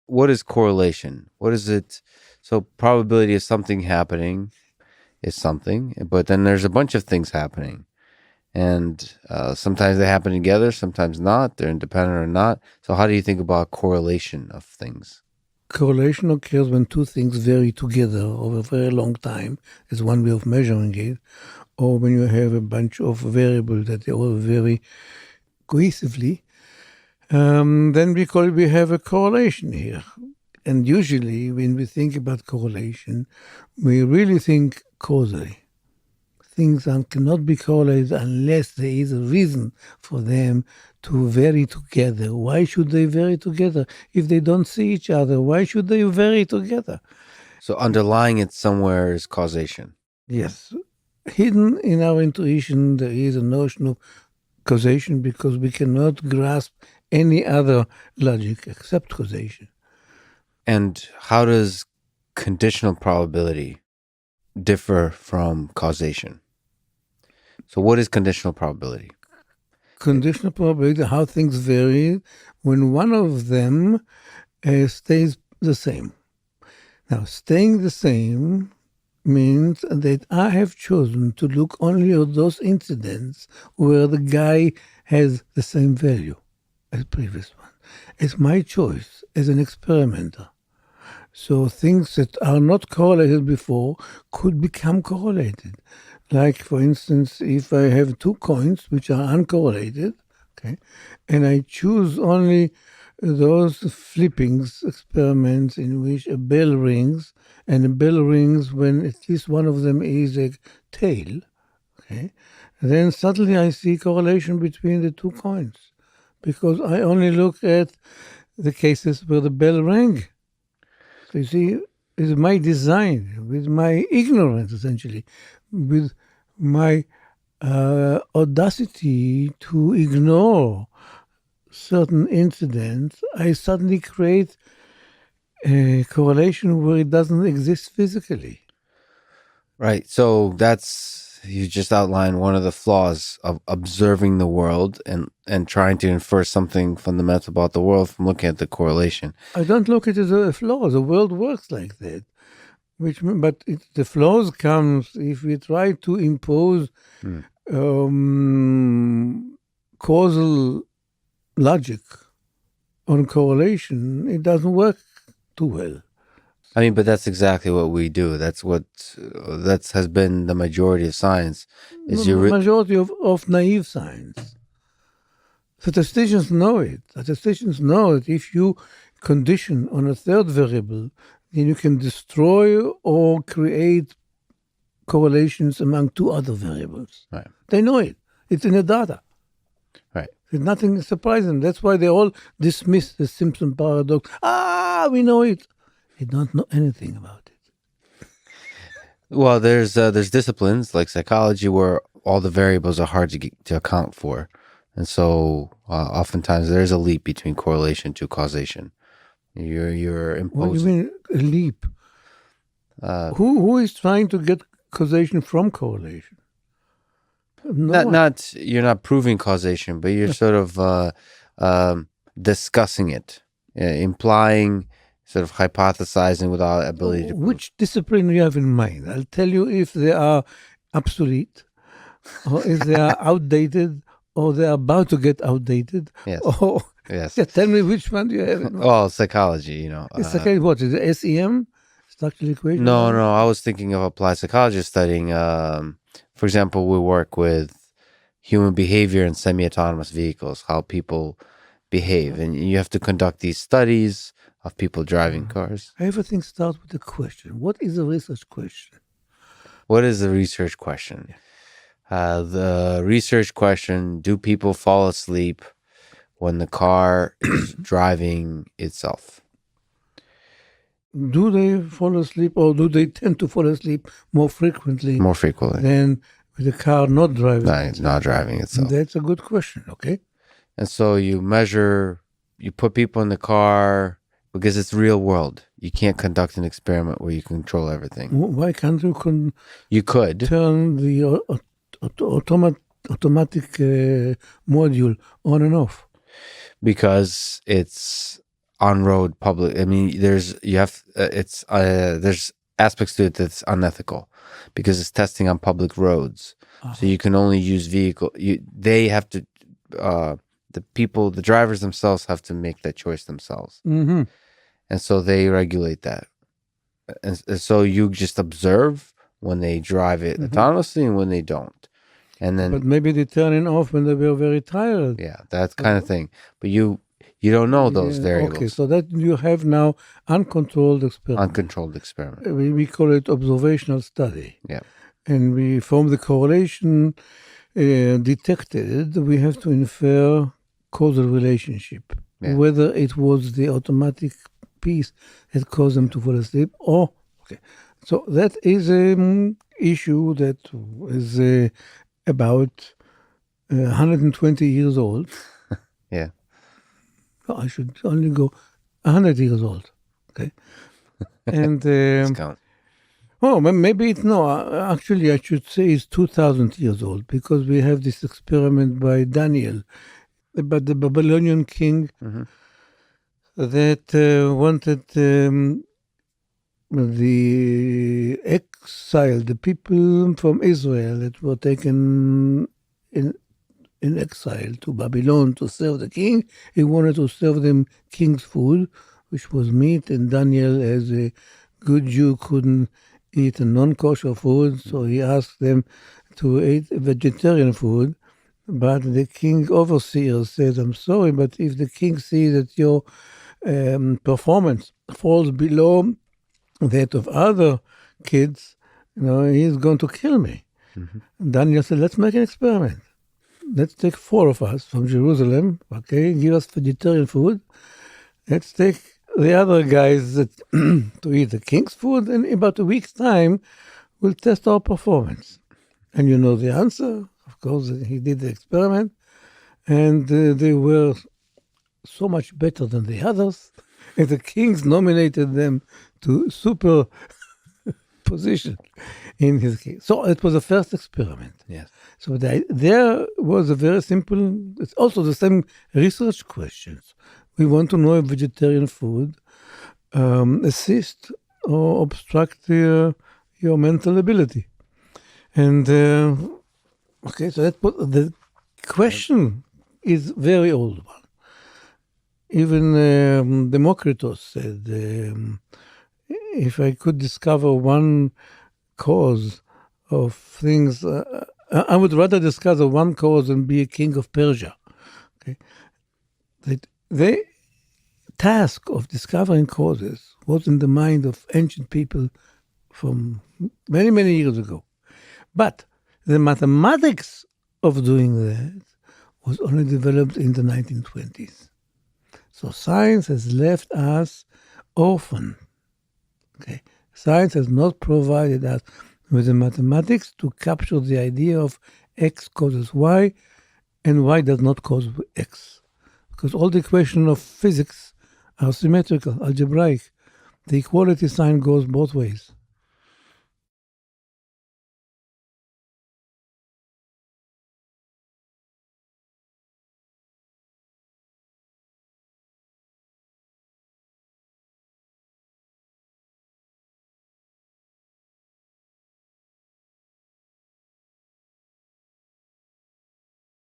what is correlation? What is it? So probability of something happening is something, but then there's a bunch of things happening. And sometimes they happen together, sometimes not. They're independent or not. So how do you think about correlation of things? Correlation occurs when two things vary together over a very long time, is one way of measuring it, or when you have a bunch of variables that they all vary cohesively. Then we have a correlation here. And usually when we think about correlation, we really think causally. Things cannot be correlated unless there is a reason for them to vary together. Why should they vary together? If they don't see each other, why should they vary together? So underlying it somewhere is causation. Yes. Hidden in our intuition, there is a notion of causation because we cannot grasp any other logic except causation. And how does conditional probability differ from causation? So what is conditional probability? Conditional probability, how things vary when one of them stays the same. Now, staying the same means that I have chosen to look only at those incidents where the guy has the same value as the previous one. It's my choice as an experimenter. So things that are not correlated before could become correlated. Like, for instance, if I have two coins which are uncorrelated, okay, and I choose only those flippings experiments in which a bell rings, and a bell rings when at least one of them is a tail, okay, then suddenly I see correlation between the two coins because I only look at the cases where the bell rang. So you see, with my design, with my ignorance essentially, with my audacity to ignore certain incidents, I suddenly create a correlation where it doesn't exist physically. Right. So you just outlined one of the flaws of observing the world and trying to infer something fundamental about the world from looking at the correlation. I don't look at it as a flaw. The world works like that. The flaws comes if we try to impose causal logic on correlation. It doesn't work too well. I mean, but that's exactly what we do. That has been the majority of science. Majority of naive science. Statisticians know it. Statisticians know that if you condition on a third variable, then you can destroy or create correlations among two other variables. Right. They know it. It's in the data. Right. There's nothing surprising. That's why they all dismiss the Simpson paradox. We know it. They don't know anything about it. Well, there's disciplines like psychology where all the variables are hard to account for, and so oftentimes there's a leap between correlation to causation. You're imposing. What do you mean a leap? Who is trying to get causation from correlation? Not you're not proving causation, but you're sort of discussing it, implying, sort of hypothesizing without ability to. Which discipline you have in mind? I'll tell you if they are obsolete, or if they are outdated, or they are about to get outdated. Yes. Or, yes. Yeah, tell me which one do you have in mind? Oh, psychology. It's psychology. What is it? SEM? Structural equation? No. I was thinking of applied psychology studying. For example, we work with human behavior in semi-autonomous vehicles, how people behave, and you have to conduct these studies of people driving cars. Everything starts with a question. What is a research question? What is the research question? The research question: do people fall asleep when the car is driving itself? Do they fall asleep, or do they tend to fall asleep more frequently? More frequently than with the car not driving. Not driving itself. That's a good question. Okay. And so you put people in the car because it's real world. You can't conduct an experiment where you control everything. Why can't you? You could turn the automatic module on and off. Because it's on-road public. I mean, there's aspects to it that's unethical because it's testing on public roads. So you can only use they have to, the drivers themselves have to make that choice themselves. Mm-hmm. And so they regulate that. And so you just observe when they drive it autonomously and when they don't. And then, But maybe they turn it off when they were very tired. yeah, that kind of thing. But you don't know those variables. Okay, so that you have now uncontrolled experiment. Uncontrolled experiment. We call it observational study. Yeah. And we, from the correlation detected, we have to infer causal relationship. Yeah. Whether it was the automatic piece that caused them to fall asleep or... Okay. So that is an issue that is about 120 years old. Yeah. Oh, I should only go 100 years old. Okay. And... Discount. Oh, maybe it's no. Actually, I should say it's 2,000 years old because we have this experiment by Daniel about the Babylonian king that wanted the exile, the people from Israel that were taken in exile to Babylon to serve the king. He wanted to serve them king's food, which was meat, and Daniel, as a good Jew, couldn't eat a non-kosher food, so he asked them to eat vegetarian food. But the king overseer said, "I'm sorry, but if the king sees that your performance falls below that of other kids, he's going to kill me." Daniel said, "Let's make an experiment. Let's take 4 of us from Jerusalem, okay, give us vegetarian food. Let's take the other guys to eat the king's food, and in about a week's time, we'll test our performance." And you know the answer. Of course, he did the experiment, and they were so much better than the others, and the kings nominated them to super position in his case. So it was the first experiment. Yes. So there was a very simple, it's also the same research questions. We want to know if vegetarian food assist or obstruct your mental ability. And, okay, so the question is very old one. Even Democritus said, if I could discover one cause of things, I would rather discover one cause than be a king of Persia. Okay, the task of discovering causes was in the mind of ancient people from many, many years ago. But the mathematics of doing that was only developed in the 1920s. So science has left us orphaned. Okay, science has not provided us with the mathematics to capture the idea of X causes Y and Y does not cause X. Because all the equations of physics are symmetrical, algebraic. The equality sign goes both ways.